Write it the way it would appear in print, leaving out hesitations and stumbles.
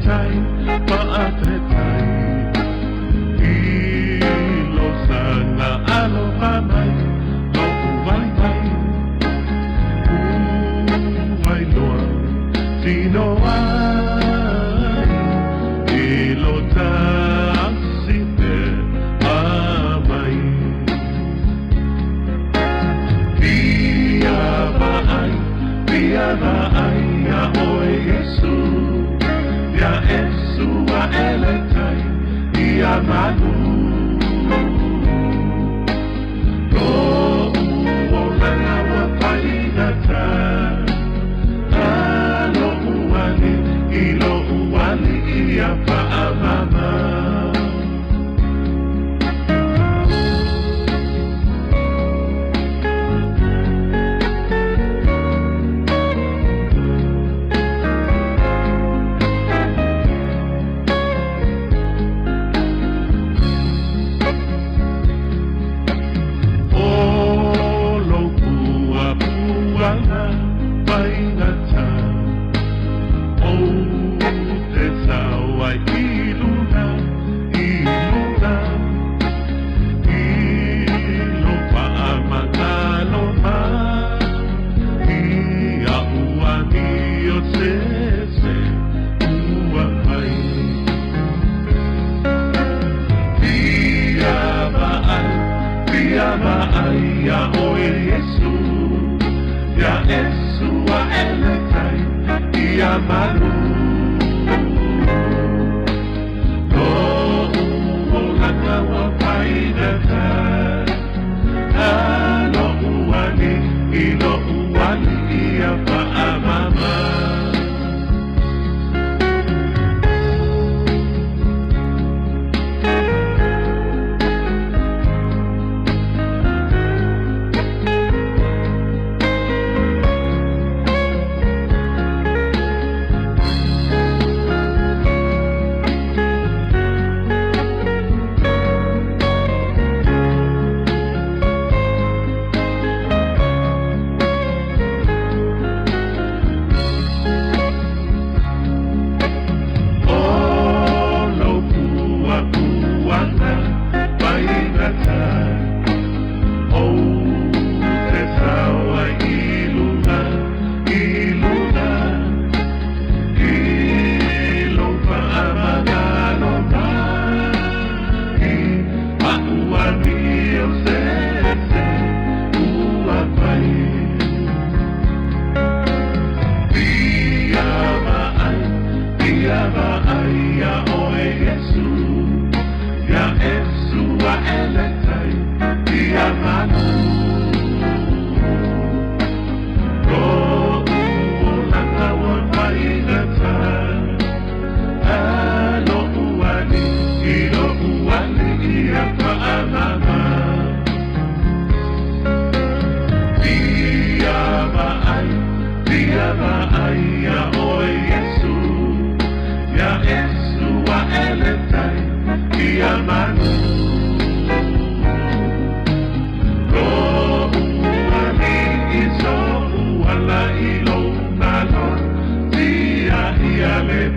tai Pa'atretai Ilo sana aloha mai No uwai mai Uwai loa Tino ai Ilo taksite amai Biara ai ya oe Yesu Ya Yesu wa eletai Ia manu No uolanga wa painata Alo uwali Ilo uwali Ia paamama Ya oe Yesu Ya Yesu wa eletai Ia malu No uolanga wa painata Alo uwali Ilo uwali Ia paamama Ilo nalo, dia ia le